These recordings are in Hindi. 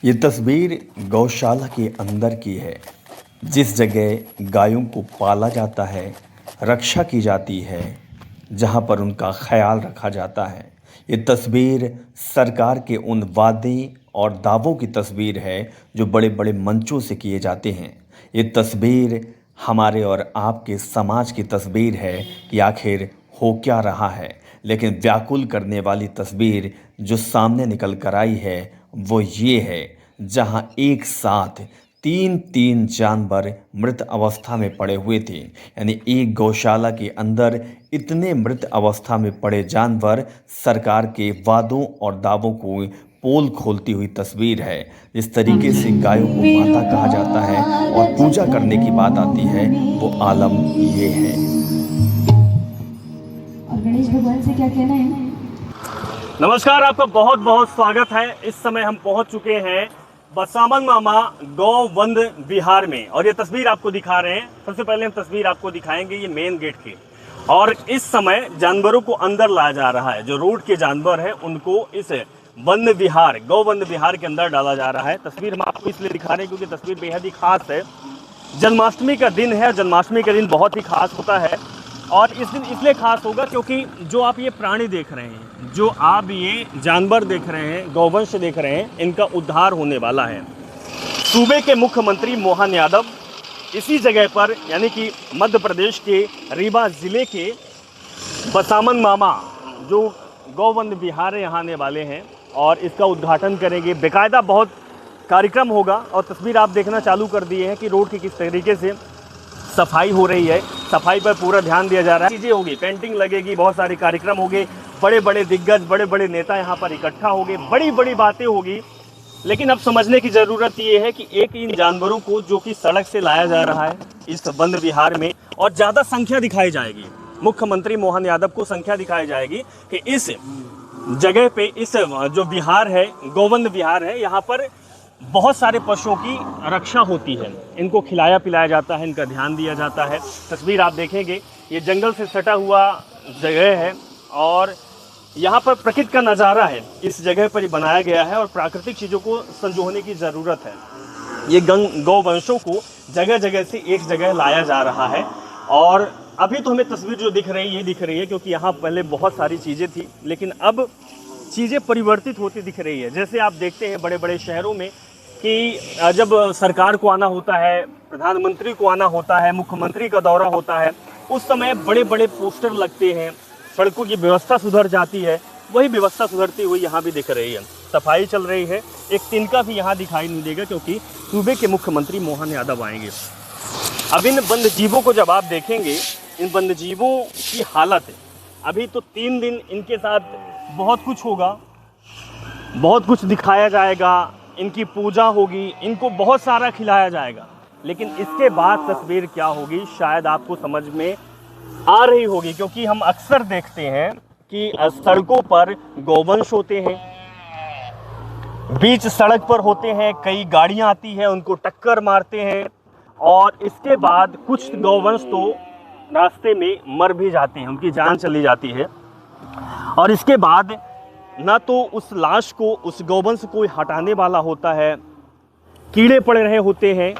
ये तस्वीर गौशाला के अंदर की है, जिस जगह गायों को पाला जाता है, रक्षा की जाती है, जहाँ पर उनका ख्याल रखा जाता है। ये तस्वीर सरकार के उन वादे और दावों की तस्वीर है जो बड़े बड़े मंचों से किए जाते हैं। ये तस्वीर हमारे और आपके समाज की तस्वीर है कि आखिर हो क्या रहा है। लेकिन व्याकुल करने वाली तस्वीर जो सामने निकल कर आई है वो ये है, जहां एक साथ तीन तीन जानवर मृत अवस्था में पड़े हुए थे। यानी एक गौशाला के अंदर इतने मृत अवस्था में पड़े जानवर सरकार के वादों और दावों को पोल खोलती हुई तस्वीर है। जिस तरीके से गायों को माता कहा जाता है और पूजा करने की बात आती है, वो आलम ये है। और गणेश भगवान से क्या कहना है? नमस्कार, आपका बहुत बहुत स्वागत है। इस समय हम पहुंच चुके हैं बसामन मामा गौवंद विहार में और ये तस्वीर आपको दिखा रहे हैं। सबसे पहले हम तस्वीर आपको दिखाएंगे ये मेन गेट की। और इस समय जानवरों को अंदर लाया जा रहा है। जो रोड के जानवर हैं उनको इस वन्य विहार, गौवंद विहार के अंदर डाला जा रहा है। तस्वीर हम आपको इसलिए दिखा रहे हैं क्योंकि तस्वीर बेहद ही खास है। जन्माष्टमी का दिन है। जन्माष्टमी का दिन बहुत ही खास होता है और इस दिन इसलिए खास होगा क्योंकि जो आप ये प्राणी देख रहे हैं, जो आप ये जानवर देख रहे हैं, गौवंश देख रहे हैं, इनका उद्धार होने वाला है। सूबे के मुख्यमंत्री मोहन यादव इसी जगह पर, यानी कि मध्य प्रदेश के रीवा ज़िले के बसामन मामा जो गौवंद विहार यहाँ आने वाले हैं और इसका उद्घाटन करेंगे। बेकायदा बहुत कार्यक्रम होगा और तस्वीर आप देखना चालू कर दिए हैं कि रोड की किस तरीके से सफाई हो रही है। सफाई पर पूरा ध्यान दिया जा रहा है। चीज़ें होगी, पेंटिंग लगेगी, बहुत सारे कार्यक्रम होंगे, बड़े बड़े दिग्गज, बड़े बड़े नेता यहाँ पर इकट्ठा होंगे, बड़ी बड़ी बातें होगी। लेकिन अब समझने की ज़रूरत ये है कि एक इन जानवरों को जो कि सड़क से लाया जा रहा है इस वन्य विहार में, और ज़्यादा संख्या दिखाई जाएगी। मुख्यमंत्री मोहन यादव को संख्या दिखाई जाएगी कि इस जगह पे, इस जो विहार है, गौवंद विहार है, यहाँ पर बहुत सारे पशुओं की रक्षा होती है। इनको खिलाया पिलाया जाता है, इनका ध्यान दिया जाता है। तस्वीर आप देखेंगे, ये जंगल से सटा हुआ जगह है और यहाँ पर प्रकृति का नज़ारा है। इस जगह पर ये बनाया गया है और प्राकृतिक चीज़ों को संजोने की ज़रूरत है। ये गौवंशों को जगह जगह से एक जगह लाया जा रहा है और अभी तो हमें तस्वीर जो दिख रही है, ये दिख रही है क्योंकि यहाँ पहले बहुत सारी चीज़ें थी, लेकिन अब चीज़ें परिवर्तित होती दिख रही है। जैसे आप देखते हैं बड़े बड़े शहरों में कि जब सरकार को आना होता है, प्रधानमंत्री को आना होता है, मुख्यमंत्री का दौरा होता है, उस समय बड़े बड़े पोस्टर लगते हैं, सड़कों की व्यवस्था सुधर जाती है। वही व्यवस्था सुधरती हुई यहाँ भी दिख रही है। सफाई चल रही है। एक तिनका भी यहाँ दिखाई नहीं देगा क्योंकि सूबे के मुख्यमंत्री मोहन यादव आएंगे। अब इन वन्य जीवों को जब आप देखेंगे, इन वन्य जीवों की हालत है, अभी तो 3 दिन इनके साथ बहुत कुछ होगा, बहुत कुछ दिखाया जाएगा, इनकी पूजा होगी, इनको बहुत सारा खिलाया जाएगा। लेकिन इसके बाद तस्वीर क्या होगी शायद आपको समझ में आ रही होगी, क्योंकि हम अक्सर देखते हैं कि सड़कों पर गौवंश होते हैं, बीच सड़क पर होते हैं, कई गाड़ियां आती हैं, उनको टक्कर मारते हैं और इसके बाद कुछ गौवंश तो रास्ते में मर भी जाते हैं, उनकी जान चली जाती है। और इसके बाद ना तो उस लाश को, उस गौवंश को हटाने वाला होता है, कीड़े पड़ रहे होते हैं,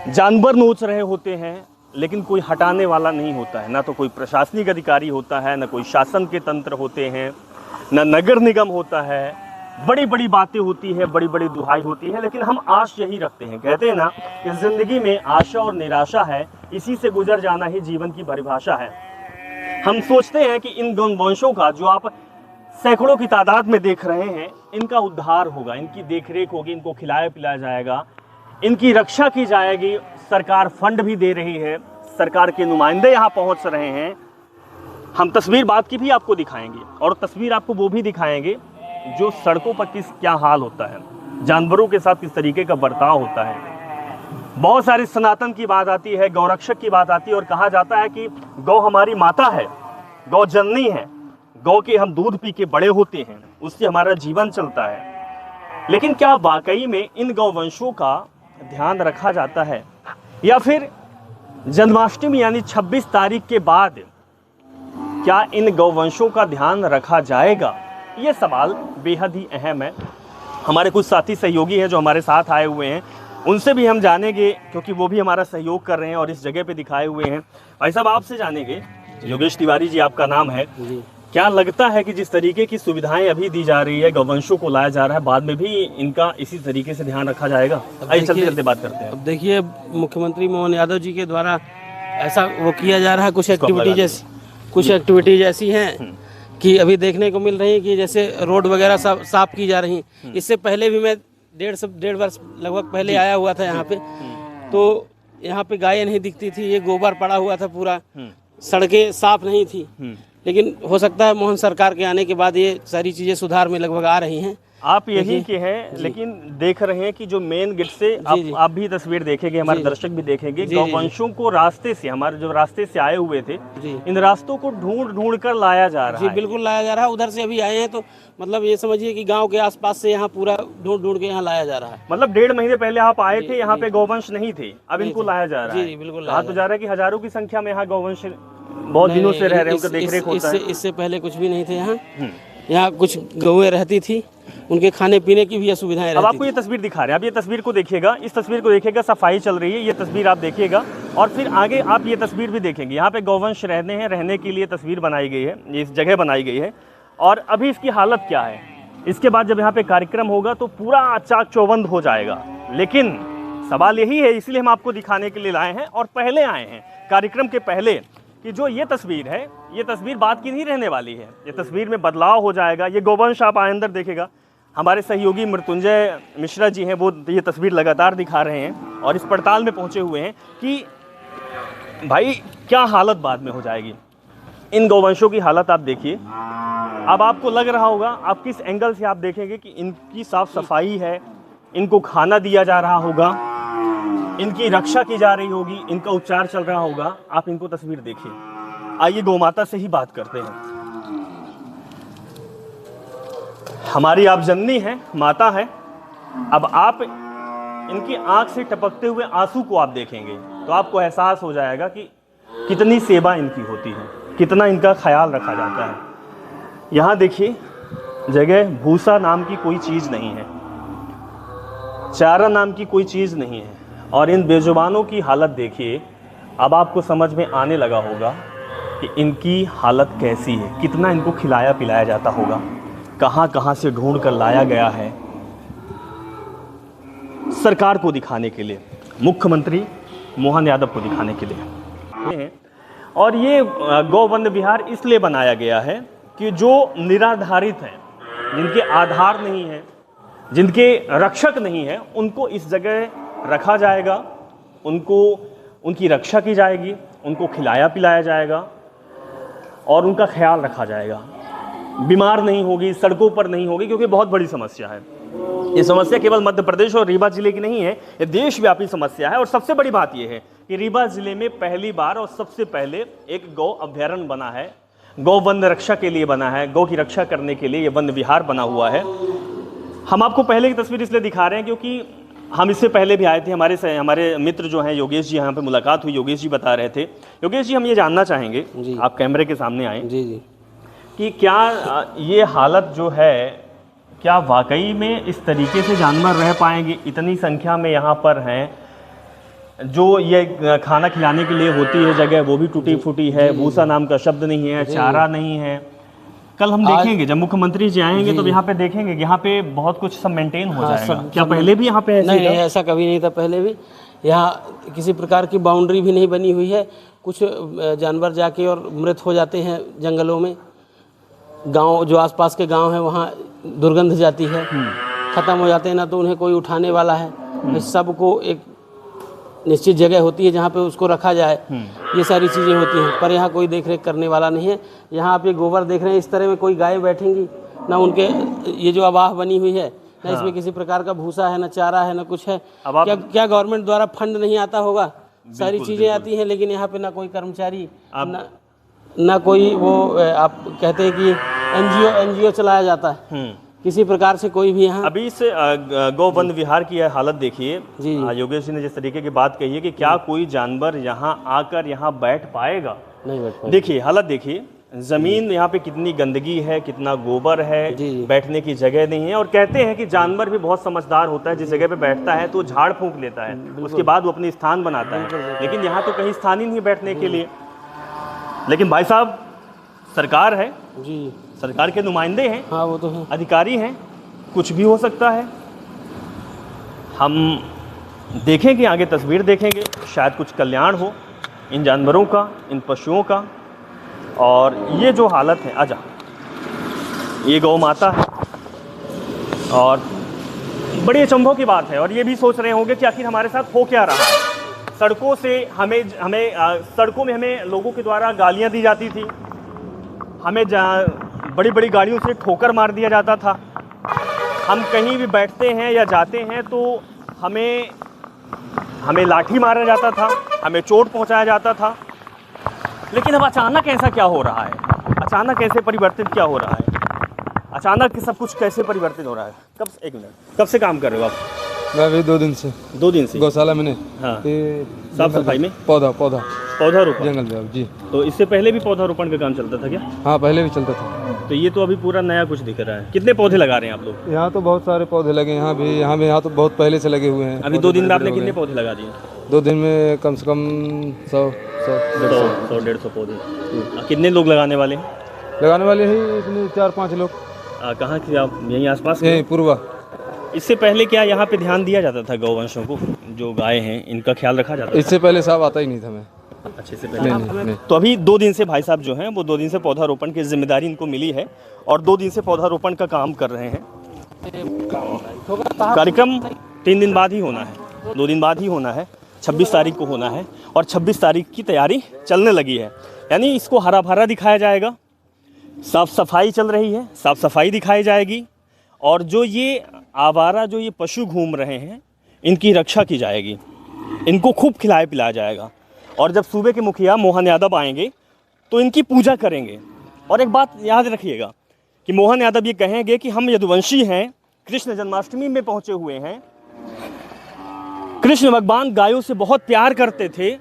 जानवर नोच रहे होते हैं, लेकिन कोई हटाने वाला नहीं होता है। ना तो कोई प्रशासनिक अधिकारी होता है, ना कोई शासन के तंत्र होते हैं, ना नगर निगम होता है। बड़ी बड़ी बातें होती है, बड़ी बड़ी दुहाई होती है, लेकिन हम आश यही रखते हैं। कहते हैं ना कि जिंदगी में आशा और निराशा है, इसी से गुजर जाना ही जीवन की परिभाषा है। हम सोचते हैं कि इन गौवंशों का, जो आप सैकड़ों की तादाद में देख रहे हैं, इनका उद्धार होगा, इनकी देखरेख होगी, इनको खिलाया पिलाया जाएगा, इनकी रक्षा की जाएगी। सरकार फंड भी दे रही है, सरकार के नुमाइंदे यहाँ पहुँच रहे हैं। हम तस्वीर बाद की भी आपको दिखाएंगे और तस्वीर आपको वो भी दिखाएंगे जो सड़कों पर क्या हाल होता है, जानवरों के साथ किस तरीके का बर्ताव होता है। बहुत सारी सनातन की बात आती है, गौरक्षक की बात आती है और कहा जाता है कि गौ हमारी माता है, गौ जननी है, गौ के हम दूध पी के बड़े होते हैं, उससे हमारा जीवन चलता है। लेकिन क्या वाकई में इन गौवंशों का ध्यान रखा जाता है, या फिर जन्माष्टमी यानी 26 तारीख के बाद क्या इन गौवंशों का ध्यान रखा जाएगा? ये सवाल बेहद ही अहम है। हमारे कुछ साथी सहयोगी हैं जो हमारे साथ आए हुए हैं, उनसे भी हम जानेंगे, क्योंकि वो भी हमारा सहयोग कर रहे हैं और इस जगह पे दिखाए हुए हैं। भाई साहब, आपसे जानेंगे, योगेश तिवारी जी आपका नाम है, क्या लगता है कि जिस तरीके की सुविधाएं अभी दी जा रही है, गौवंशों को लाया जा रहा है, बाद में भी इनका इसी तरीके से ध्यान रखा जाएगा? आइए चलते चलते बात करते हैं। अब देखिए, मुख्यमंत्री मोहन यादव जी के द्वारा ऐसा वो किया जा रहा है, कुछ एक्टिविटीज ऐसी हैं कि अभी देखने को मिल रही है कि जैसे रोड वगैरह सब साफ की जा रही। इससे पहले भी मैं डेढ़ वर्ष लगभग पहले आया हुआ था यहाँ पे, तो यहाँ पे गायें नहीं दिखती थी, ये गोबर पड़ा हुआ था पूरा, सड़कें साफ नहीं थी। लेकिन हो सकता है मोहन सरकार के आने के बाद ये सारी चीज़ें सुधार में लगभग आ रही हैं। आप यहीं के हैं, लेकिन देख रहे हैं कि जो मेन गेट से आप भी तस्वीर देखेंगे, हमारे दर्शक भी देखेंगे, गौवंशों को रास्ते से, हमारे जो रास्ते से आए हुए थे, इन रास्तों को ढूंढ कर लाया जा रहा है। जी बिल्कुल लाया जा रहा है। उधर से अभी आए हैं तो मतलब ये समझिए कि गांव के आसपास से यहाँ पूरा ढूंढ के यहाँ लाया जा रहा है। मतलब 1.5 महीने पहले आप आए थे, यहाँ पे गौवंश नहीं थे, अब इनको लाया जा रहा है। जी बिल्कुल। कहा तो जा रहा है कि हजारों की संख्या में यहाँ गौवंश बहुत दिनों से रह रहे हैं, उनका देखरेख होता है। इससे पहले कुछ भी नहीं थे यहाँ। यहाँ कुछ गौएं रहती थी, उनके खाने पीने की भी सुविधाएं रहती। अब आपको ये तस्वीर दिखा रहे हैं, आप ये तस्वीर को देखिएगा, इस तस्वीर को देखिएगा, सफाई चल रही है, ये तस्वीर आप देखिएगा, और फिर आगे आप ये तस्वीर भी देखेंगे। यहाँ पे गौवंश रहने के लिए तस्वीर बनाई गई है, ये इस जगह बनाई गई है, और अभी इसकी हालत क्या है। इसके बाद जब यहाँ पे कार्यक्रम होगा तो पूरा चाक चौबंद हो जाएगा। लेकिन सवाल यही है, इसलिए हम आपको दिखाने के लिए लाए हैं और पहले आए हैं, कार्यक्रम के पहले, कि जो ये तस्वीर है, ये तस्वीर बात की नहीं रहने वाली है, ये तस्वीर में बदलाव हो जाएगा। ये गौवंश आप अंदर देखेगा, हमारे सहयोगी मृत्युंजय मिश्रा जी हैं, वो ये तस्वीर लगातार दिखा रहे हैं और इस पड़ताल में पहुंचे हुए हैं कि भाई क्या हालत बाद में हो जाएगी। इन गौवंशों की हालत आप देखिए। अब आपको लग रहा होगा, आप किस एंगल से आप देखेंगे कि इनकी साफ सफाई है, इनको खाना दिया जा रहा होगा, इनकी रक्षा की जा रही होगी, इनका उपचार चल रहा होगा। आप इनको तस्वीर देखिए। आइए गौमाता से ही बात करते हैं। हमारी आप जननी है, माता है। अब आप इनकी आंख से टपकते हुए आंसू को आप देखेंगे तो आपको एहसास हो जाएगा कि कितनी सेवा इनकी होती है, कितना इनका ख्याल रखा जाता है। यहाँ देखिए, जगह भूसा नाम की कोई चीज़ नहीं है, चारा नाम की कोई चीज़ नहीं है, और इन बेजुबानों की हालत देखिए। अब आपको समझ में आने लगा होगा कि इनकी हालत कैसी है, कितना इनको खिलाया पिलाया जाता होगा, कहाँ कहाँ से ढूंढ कर लाया गया है सरकार को दिखाने के लिए, मुख्यमंत्री मोहन यादव को दिखाने के लिए। और ये गौवंद विहार इसलिए बनाया गया है कि जो निराधारित हैं, जिनके आधार नहीं है, जिनके रक्षक नहीं है, उनको इस जगह रखा जाएगा, उनकी रक्षा की जाएगी, उनको खिलाया पिलाया जाएगा और उनका ख्याल रखा जाएगा। बीमार नहीं होगी, सड़कों पर नहीं होगी, क्योंकि बहुत बड़ी समस्या है। ये समस्या केवल मध्य प्रदेश और रीवा जिले की नहीं है, ये देशव्यापी समस्या है। और सबसे बड़ी बात यह है कि रीवा जिले में पहली बार और सबसे पहले एक गौ अभ्यारण्य बना है, गौ वन रक्षा के लिए बना है, गौ की रक्षा करने के लिए ये वन विहार बना हुआ है। हम आपको पहले की तस्वीर इसलिए दिखा रहे हैं क्योंकि हम इससे पहले भी आए थे। हमारे मित्र जो हैं योगेश जी, यहाँ पे मुलाकात हुई, योगेश जी बता रहे थे। योगेश जी, हम ये जानना चाहेंगे, आप कैमरे के सामने आए, जी, कि क्या ये हालत जो है, क्या वाकई में इस तरीके से जानवर रह पाएंगे? इतनी संख्या में यहाँ पर हैं, जो ये खाना खिलाने के लिए होती है जगह, वो भी टूटी फूटी है, भूसा नाम का शब्द नहीं है, चारा नहीं है। कल हम देखेंगे जब मुख्यमंत्री जी आएंगे तो यहाँ पे देखेंगे यहाँ पे बहुत कुछ सब मेंटेन हो जाएगा। क्या पहले भी यहाँ पे ऐसे नहीं, ऐसा कभी नहीं था। पहले भी यहाँ किसी प्रकार की बाउंड्री भी नहीं बनी हुई है। कुछ जानवर जाके और मृत हो जाते हैं जंगलों में। गांव, जो आसपास के गांव हैं, वहाँ दुर्गंध जाती है, ख़त्म हो जाते हैं, ना तो उन्हें कोई उठाने वाला है। सबको एक निश्चित जगह होती है जहाँ पे उसको रखा जाए, ये सारी चीज़ें होती हैं। पर यहाँ कोई देख रेख करने वाला नहीं है। यहाँ आप ये गोबर देख रहे हैं, इस तरह में कोई गाय बैठेंगी ना, उनके ये जो आवाह बनी हुई है ना, इसमें किसी प्रकार का भूसा है, ना चारा है, ना कुछ है। क्या गवर्नमेंट द्वारा फंड नहीं आता होगा? सारी चीज़ें आती हैं, लेकिन यहाँ पे ना कोई कर्मचारी, ना कोई वो, आप कहते हैं कि एनजीओ चलाया जाता है, किसी प्रकार से कोई भी यहाँ। अभी इस गौवंद विहार की हालत देखिए। योगेश जी ने जिस तरीके की बात कही है कि क्या कोई जानवर यहाँ आकर यहाँ बैठ पाएगा, नहीं बैठ पाएगा। देखिए हालत देखिए। ज़मीन यहाँ पे कितनी गंदगी है, कितना गोबर है, जी। बैठने की जगह नहीं है। और कहते हैं कि जानवर भी बहुत समझदार होता है, जिस जगह पे बैठता है तो वो झाड़ फूंक लेता है, उसके बाद वो अपनी स्थान बनाता है। लेकिन यहाँ तो कहीं स्थान ही नहीं है बैठने के लिए। लेकिन भाई साहब, सरकार है, जी सरकार के नुमाइंदे हैं, हाँ वो तो है। अधिकारी हैं, कुछ भी हो सकता है। हम देखेंगे, आगे तस्वीर देखेंगे, शायद कुछ कल्याण हो इन जानवरों का, इन पशुओं का। और ये जो हालत है, आजा, ये गौ माता है और बड़ी अचंभों की बात है। और ये भी सोच रहे होंगे कि आखिर हमारे साथ हो क्या रहा है। सड़कों से सड़कों में हमें लोगों के द्वारा गालियां दी जाती थी, हमें बड़ी बड़ी गाड़ियों से ठोकर मार दिया जाता था। हम कहीं भी बैठते हैं या जाते हैं तो हमें लाठी मारा जाता था, हमें चोट पहुंचाया जाता था। लेकिन अब अचानक ऐसा क्या हो रहा है? अचानक ऐसे परिवर्तित क्या हो रहा है? अचानक सब कुछ कैसे परिवर्तित हो रहा है? एक मिनट, कब से काम कर रहे हो आप? मैं अभी 2 दिन से 2 दिन से गौशाला में हाँ, ये साफ सफाई में पौधा रोपण। जंगल में जी। तो इससे पहले भी पौधारोपण का काम चलता था क्या? हाँ पहले भी चलता था। तो ये तो अभी पूरा नया कुछ दिख रहा है। कितने पौधे लगा रहे हैं आप लोग? यहाँ तो बहुत सारे पौधे लगे, यहाँ तो बहुत पहले से लगे हुए हैं। अभी 2 दिन में आपने कितने पौधे लगा दिए? 2 दिन में कम से कम 100-150 पौधे। कितने लोग लगाने वाले हैं? लगाने वाले ही इसमें 4-5 लोग। कहाँ की आप? यहीं आसपास? यहीं पूर्वा। इससे पहले क्या यहाँ पे ध्यान दिया जाता था? गौवंशों को, जो गाय हैं, इनका ख्याल रखा जाता था? इससे पहले साहब आता ही नहीं था मैं। अच्छे से पहले नहीं। तो अभी 2 दिन से भाई साहब जो हैं वो 2 दिन से पौधारोपण की जिम्मेदारी इनको मिली है और 2 दिन से पौधारोपण का काम कर रहे हैं। कार्यक्रम 3 दिन बाद ही होना है, 2 दिन बाद ही होना है, 26 तारीख को होना है और 26 तारीख की तैयारी चलने लगी है। यानी इसको हरा भरा दिखाया जाएगा, साफ सफाई चल रही है, साफ सफाई दिखाई जाएगी और जो ये आवारा जो ये पशु घूम रहे हैं इनकी रक्षा की जाएगी, इनको खूब खिलाया पिलाया जाएगा। और जब सूबे के मुखिया मोहन यादव आएंगे तो इनकी पूजा करेंगे। और एक बात याद रखिएगा कि मोहन यादव ये कहेंगे कि हम यदुवंशी हैं, कृष्ण जन्माष्टमी में पहुंचे हुए हैं, कृष्ण भगवान गायों से बहुत प्यार करते थे,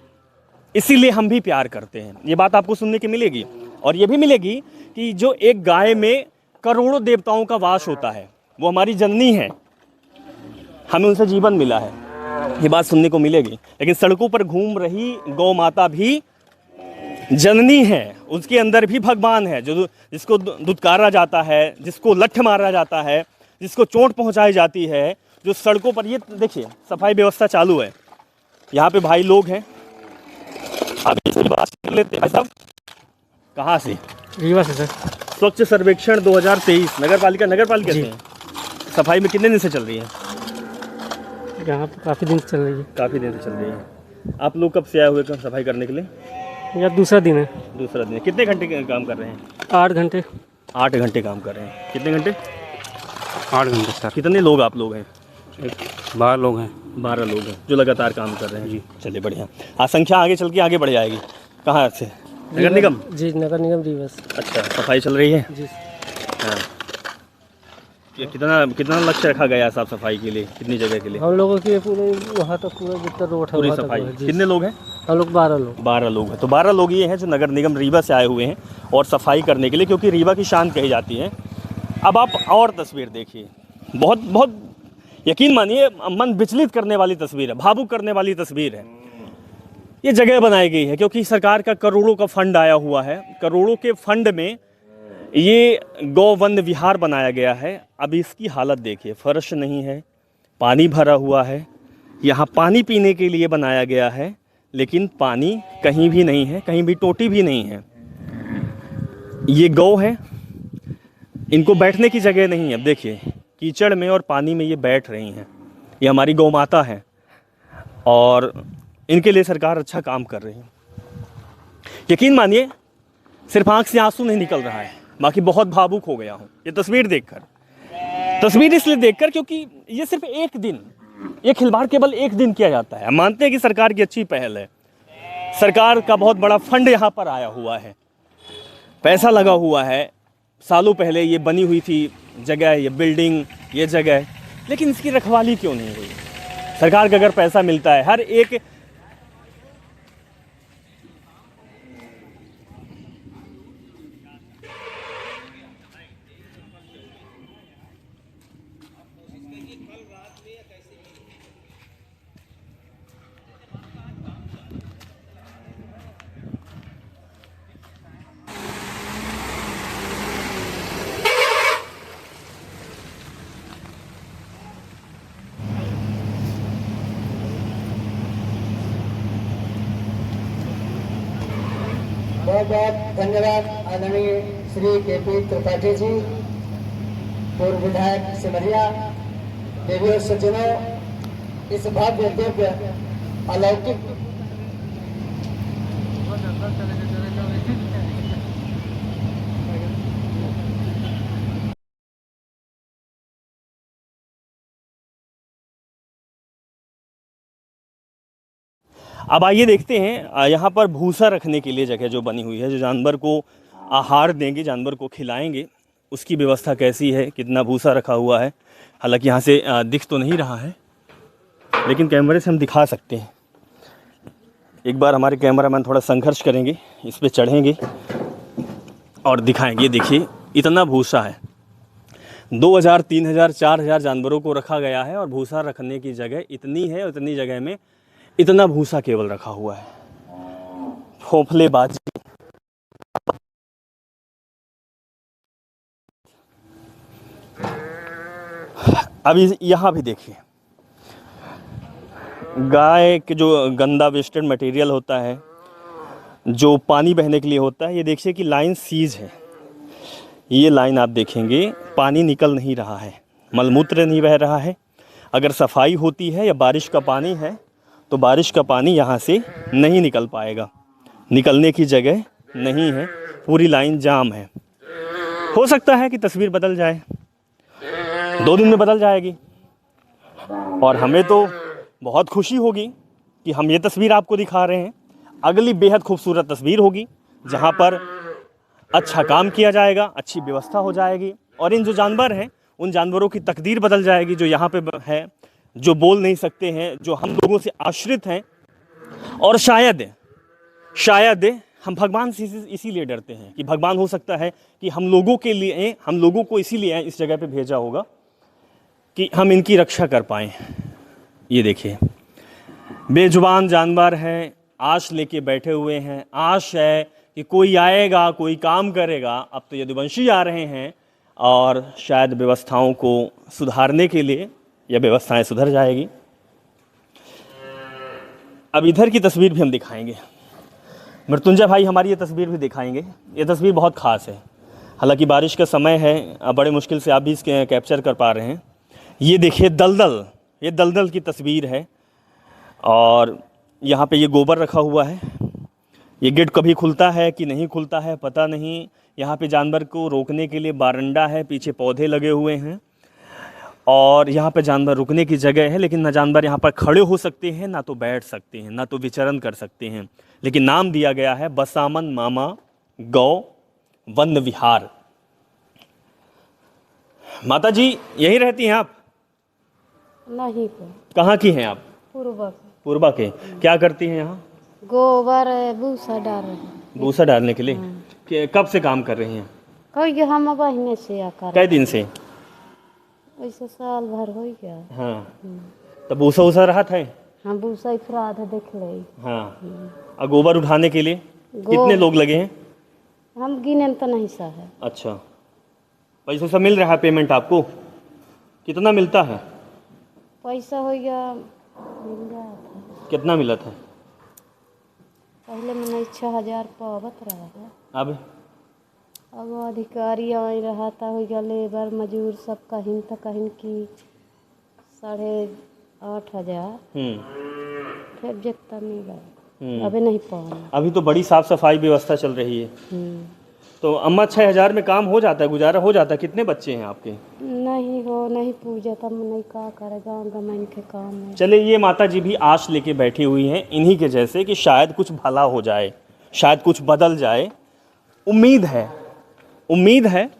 इसीलिए हम भी प्यार करते हैं। ये बात आपको सुनने की मिलेगी। और ये भी मिलेगी कि जो एक गाय में करोड़ों देवताओं का वास होता है, वो हमारी जननी है, हमें उनसे जीवन मिला है, ये बात सुनने को मिलेगी। लेकिन सड़कों पर घूम रही गौ माता भी जननी है, उसके अंदर भी भगवान है, जो जिसको दुत्कारा जाता है, जिसको लठ मारा जाता है, जिसको चोट पहुंचाई जाती है, जो सड़कों पर, ये देखिए सफाई व्यवस्था चालू है। यहाँ पे भाई लोग हैं, अभी इसकी बात कर लेते हैं। भाई साहब कहाँ से? रीवा से सर। स्वच्छ सर्वेक्षण 2023 नगर पालिका से हैं। सफाई में कितने दिन से चल रही है? यहाँ पे काफ़ी दिन से चल रही है। काफ़ी दिन से चल रही है। आप लोग कब से आए हुए सफाई करने के लिए? यह दूसरा दिन है। दूसरा दिन है। कितने घंटे काम कर रहे हैं? 8 घंटे। 8 घंटे काम कर रहे हैं। कितने घंटे? 8 घंटे सर। कितने लोग आप लोग हैं? 12 लोग हैं। 12 लोग हैं जो लगातार काम कर रहे हैं जी। चलिए बढ़िया। संख्या आगे चल के आगे बढ़ जाएगी। कहाँ से? नगर निगम? जी नगर निगम रीवा से। अच्छा, सफाई चल रही है जी। हाँ, ये कितना लक्ष्य रखा गया है साफ सफाई के लिए? कितनी जगह के लिए? हम लोगों की पूरे वहाँ तक पूरा जितना रोड है पूरी वहाँ तक सफाई। है। जी। कितने लोग हैं? हम लोग 12 लोग। 12 लोग हैं। तो 12 लोग ये हैं जो नगर निगम रीवा से आए हुए हैं और सफाई करने के लिए, क्योंकि रीवा की शान कही जाती है। अब आप और तस्वीर देखिए, बहुत यकीन मानिए मन विचलित करने वाली तस्वीर है, भावुक करने वाली तस्वीर है। ये जगह बनाई गई है क्योंकि सरकार का करोड़ों का फंड आया हुआ है, करोड़ों के फंड में ये गौ वन विहार बनाया गया है। अब इसकी हालत देखिए, फर्श नहीं है, पानी भरा हुआ है। यहाँ पानी पीने के लिए बनाया गया है, लेकिन पानी कहीं भी नहीं है, कहीं भी टोटी भी नहीं है। ये गौ है, इनको बैठने की जगह नहीं है। अब देखिए कीचड़ में और पानी में ये बैठ रही हैं। ये हमारी गौ माता है और इनके लिए सरकार अच्छा काम कर रही है। यकीन मानिए सिर्फ आंख से आंसू नहीं निकल रहा है, बाकी बहुत भावुक हो गया हूँ ये तस्वीर देखकर। तस्वीर इसलिए देखकर क्योंकि ये सिर्फ एक दिन, ये खिलवाड़ केवल एक दिन किया जाता है। हम मानते हैं कि सरकार की अच्छी पहल है, सरकार का बहुत बड़ा फंड यहाँ पर आया हुआ है, पैसा लगा हुआ है। सालों पहले ये बनी हुई थी जगह, ये बिल्डिंग, ये जगह, लेकिन इसकी रखवाली क्यों नहीं हुई? सरकार का अगर पैसा मिलता है, हर एक बहुत बहुत धन्यवाद आदरणीय श्री के.पी. त्रिपाठी जी, पूर्व विधायक सिमरिया। देवी और सज्जनों, इस भव्य दिव्य अलौकिक अब आइए देखते हैं यहाँ पर भूसा रखने के लिए जगह जो बनी हुई है, जो जानवर को आहार देंगे, जानवर को खिलाएंगे, उसकी व्यवस्था कैसी है, कितना भूसा रखा हुआ है। हालांकि यहाँ से दिख तो नहीं रहा है, लेकिन कैमरे से हम दिखा सकते हैं। एक बार हमारे कैमरामैन थोड़ा संघर्ष करेंगे, इस पर चढ़ेंगे और दिखाएंगे। देखिए इतना भूसा है, 2000, 3000, 4000 जानवरों को रखा गया है और भूसा रखने की जगह इतनी है, इतनी जगह में इतना भूसा केवल रखा हुआ है। फोफलेबाजी। अभी यहाँ भी देखिए, गाय के जो गंदा वेस्टेड मटेरियल होता है, जो पानी बहने के लिए होता है, ये देखिए कि लाइन सीज है। ये लाइन आप देखेंगे, पानी निकल नहीं रहा है, मलमूत्र नहीं बह रहा है। अगर सफाई होती है या बारिश का पानी है तो बारिश का पानी यहाँ से नहीं निकल पाएगा, निकलने की जगह नहीं है, पूरी लाइन जाम है। हो सकता है कि तस्वीर बदल जाए, 2 दिन में बदल जाएगी, और हमें तो बहुत खुशी होगी कि हम ये तस्वीर आपको दिखा रहे हैं। अगली बेहद खूबसूरत तस्वीर होगी जहाँ पर अच्छा काम किया जाएगा, अच्छी व्यवस्था हो जाएगी, और इन जो जानवर हैं उन जानवरों की तकदीर बदल जाएगी, जो यहाँ पे है, जो बोल नहीं सकते हैं, जो हम लोगों से आश्रित हैं। और शायद हम भगवान से इसीलिए डरते हैं कि भगवान हो सकता है कि हम लोगों को इसीलिए इस जगह पे भेजा होगा कि हम इनकी रक्षा कर पाएँ। ये देखिए, बेजुबान जानवर हैं, आश लेके बैठे हुए हैं, आश है कि कोई आएगा, कोई काम करेगा। अब तो यदुवंशी आ रहे हैं और शायद व्यवस्थाओं को सुधारने के लिए यह व्यवस्थाएं सुधर जाएगी। अब इधर की तस्वीर भी हम दिखाएंगे, मृत्युंजय भाई हमारी ये तस्वीर भी दिखाएंगे। ये तस्वीर बहुत ख़ास है, हालांकि बारिश का समय है, बड़े मुश्किल से आप भी इसके कैप्चर कर पा रहे हैं। ये देखिए दलदल, ये दलदल की तस्वीर है, और यहाँ पे ये गोबर रखा हुआ है। ये गेट कभी खुलता है कि नहीं खुलता है पता नहीं। यहाँ पे जानवर को रोकने के लिए बारंडा है, पीछे पौधे लगे हुए हैं, और यहाँ पे जानवर रुकने की जगह है, लेकिन ना जानवर यहाँ पर खड़े हो सकते हैं, ना तो बैठ सकते हैं, ना तो विचरण कर सकते हैं। लेकिन नाम दिया गया है बसामन मामा गौ वन विहार। माता जी यहीं रहती हैं आप? नहीं पे। कहाँ की हैं आप? पूर्वा के। क्या करती हैं यहाँ? गोबर भूसा डाल रहे हैं। भूसा डालने के लिए? कब से काम कर रही हैं? कोई हम महीने से आकर। कई दिन से? वैसे साल भर हो गया। हाँ, तब भूसा उसा रहा था? हाँ, भूसा इफराद है, देख रही। हाँ, और गोबर उठाने के लिए कितने लोग लगे हैं? हम गिने तो नहीं सा है। अच्छा, पैसा सब मिल रहा है? पेमेंट आपको कितना मिलता है? पैसा हो गया, मिल गया था। कितना मिला था? पहले मैंने 6000 पावत रहा है। अब अधिकारी आई रहा था, हो गया लेबर मजूर सब कहीं तो कहीं की 8,500। फिर जितना मिला अभी नहीं पाऊँ। अभी तो बड़ी साफ सफाई व्यवस्था चल रही है। तो अम्मा 6000 में काम हो जाता है, गुजारा हो जाता है? कितने बच्चे हैं आपके? नहीं पूजा तब नहीं का करेगा, गमन के काम है। चले, ये माता जी भी आश लेके बैठी हुई हैं इन्हीं के जैसे कि शायद कुछ भला हो जाए, शायद कुछ बदल जाए। उम्मीद है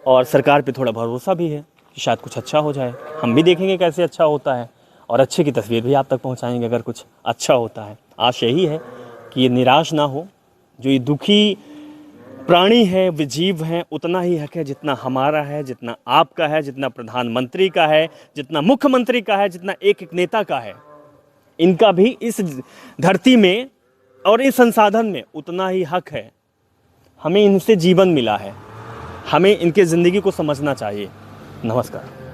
और सरकार पे थोड़ा भरोसा भी है कि शायद कुछ अच्छा हो जाए। हम भी देखेंगे कैसे अच्छा होता है, और अच्छे की तस्वीर भी आप तक पहुंचाएंगे अगर कुछ अच्छा होता है। आश यही है कि ये निराश ना हो, जो ये दुखी प्राणी है, वे जीव हैं, उतना ही हक है जितना हमारा है, जितना आपका है, जितना प्रधानमंत्री का है, जितना मुख्यमंत्री का है, जितना एक एक नेता का है। इनका भी इस धरती में और इस संसाधन में उतना ही हक है। हमें इनसे जीवन मिला है, हमें इनके ज़िंदगी को समझना चाहिए। नमस्कार।